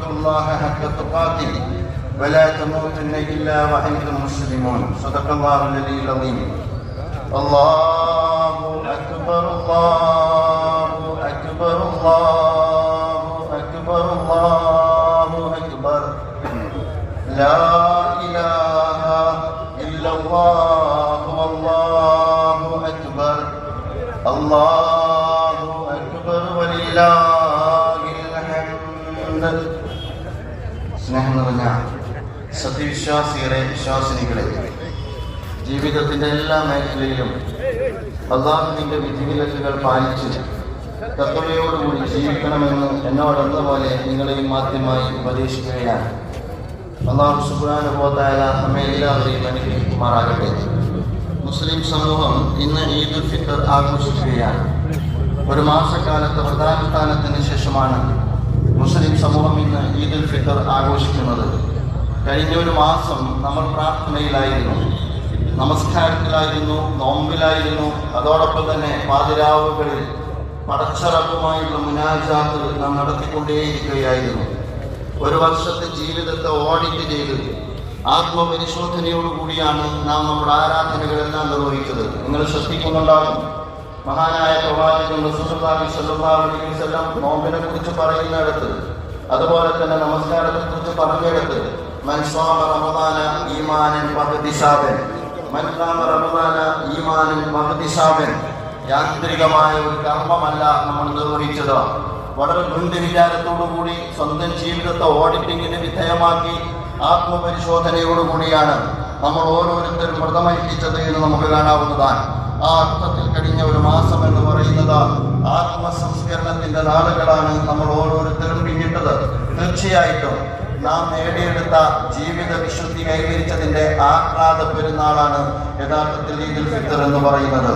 واتقوا الله حق تقاته ولا تموتن إلا وأنتم مسلمون. صدق الله العلي العظيم. الله أكبر الله أكبر الله أكبر الله أكبر لا إله إلا الله والله أكبر الله أكبر ولله الحمد. സ്നേഹം നിറഞ്ഞ സത്യവിശ്വാസികളെ, വിശ്വാസിനികളെ, ജീവിതത്തിൻ്റെ എല്ലാ മേഖലയിലും അള്ളാഹുവിൻ്റെ വിധിവിലക്കുകൾ പാലിച്ച് തഖ്വയോടുകൂടി ജീവിക്കണമെന്ന് എന്നോടെന്ന പോലെ നിങ്ങളെയും ആദ്യമായി ഉപദേശിക്കുകയാണ്. അള്ളാഹു സുബ്ഹാനഹു വ തആല നമ്മെ എല്ലാവരെയും അനുഗ്രഹിക്കുമാറാകട്ടെ. മുസ്ലിം സമൂഹം ഇന്ന് ഈദുൽ ഫിത്ർ ആഘോഷിക്കുകയാണ്. ഒരു മാസക്കാലത്തെ വ്രതാനുഷ്ഠാനത്തിന് ശേഷമാണ് മുസ്ലിം സമൂഹം ഇന്ന് ഈദുൽ ഫിത്ർ ആഘോഷിക്കുന്നത്. കഴിഞ്ഞ ഒരു മാസം നമ്മൾ പ്രാർത്ഥനയിലായിരുന്നു, നമസ്കാരത്തിലായിരുന്നു, നോമ്പിലായിരുന്നു. അതോടൊപ്പം തന്നെ പാതിരാവുകളിൽ പടച്ചറബുമായുള്ള മുനാജാത്ത് നാം നടത്തിക്കൊണ്ടേയിരിക്കുകയായിരുന്നു. ഒരു വർഷത്തെ ജീവിതത്തെ ഓഡിറ്റ് ചെയ്ത് ആത്മപരിശോധനയോടുകൂടിയാണ് നാം നമ്മുടെ ആരാധനകളെല്ലാം നിർവഹിച്ചത്. നിങ്ങൾ ശ്രദ്ധിക്കുന്നുണ്ടാകും, മഹാനായ പ്രവാചകൻ റസൂലുള്ളാഹി സ്വല്ലല്ലാഹു അലൈഹി വസല്ലം നോമ്പിനെ കുറിച്ച് പറയുന്നിടത്ത്, അതുപോലെ തന്നെ നമസ്കാരത്തെ കുറിച്ച് പറഞ്ഞിടത്ത്, മൻ സ്വമ റമദാന ഈമാനൻ വഹ്തിസാബൻ, മൻ ഖാമ റമദാന ഈമാനൻ വഹ്തിസാബൻ. യാന്ത്രികമായ ഒരു കർമ്മമല്ല നമ്മൾ നിർവഹിച്ചത്. വളരെ മുൻവിചാരത്തോടുകൂടി സ്വന്തം ജീവിതത്തെ ഓഡിറ്റിങ്ങിന് വിധേയമാക്കി ആത്മപരിശോധനയോടുകൂടിയാണ് നമ്മൾ ഓരോരുത്തരും വ്രതമനുഷ്ഠിച്ചത് എന്ന് നമുക്ക് കാണാവുന്നതാണ്. ആ അർത്ഥത്തിൽ കഴിഞ്ഞ ഒരു മാസം എന്ന് പറയുന്നത് ആത്മസംസ്കരണത്തിന്റെ നാളുകളാണ് നമ്മൾ ഓരോരുത്തരും പിന്നിട്ടത്. തീർച്ചയായിട്ടും നാം നേടിയെടുത്ത ജീവിത വിശുദ്ധി കൈവരിച്ചതിന്റെ ആഹ്ലാദ പെരുന്നാളാണ് യഥാർത്ഥത്തിൽ ഈദുൽ ഫിത്ർ എന്ന് പറയുന്നത്.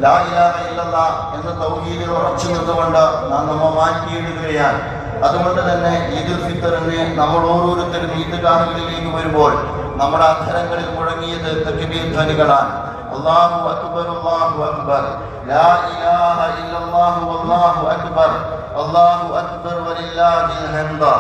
ലാ ഇലാഹ ഇല്ലല്ലാഹ് എന്ന തൗഹീദിൽ ഉറച്ചു നിന്നുകൊണ്ട് നാം നമ്മെ മാറ്റിയിടുകയാണ്. അതുകൊണ്ട് തന്നെ ഈദുൽ ഫിത്റിന് നമ്മൾ ഓരോരുത്തരും ഈദ്ഗാഹുകളിലേക്ക് വരുമ്പോൾ നമ്മുടെ അധരങ്ങളിൽ മുഴങ്ങിയത് തക്ബീർ ധ്വനികളാണ്. അല്ലാഹു അക്ബർ അല്ലാഹു അക്ബർ ലാ ഇലാഹ ഇല്ലല്ലാഹു വല്ലാഹു അക്ബർ അല്ലാഹു അക്ബർ വലില്ലാഹിൽ ഹംദ്.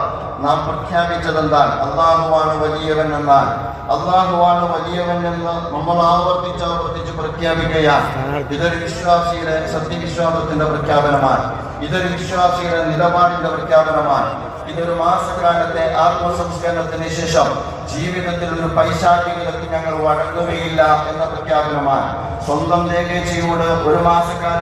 നാം പ്രഖ്യാപിച്ചതെന്താണ്? അല്ലാഹുവാണ് വലിയവൻ എന്നാണ്. അല്ലാഹുവാണ് വലിയവൻ എന്ന് നമ്മൾ ആവർത്തിച്ച് പ്രഖ്യാപിക്കുകയാണ്. ഇതൊരു വിശ്വാസിയുടെ സത്യവിശ്വാസത്തിന്റെ പ്രഖ്യാപനമാണ്. ഇതൊരു വിശ്വാസിയുടെ നിലപാടിന്റെ പ്രഖ്യാപനമാണ്. ഇതൊരു മാസക്കാലത്തെ ആത്മസംസ്കരണത്തിന് ശേഷം ജീവിതത്തിൽ ഒരു പൈശാചികതയ്ക്ക് ഞങ്ങൾ വഴങ്ങുകയില്ല എന്ന പ്രഖ്യാപനമാണ്. സ്വന്തം ദേഹേച്ഛയോട് ഒരു മാസക്കാലം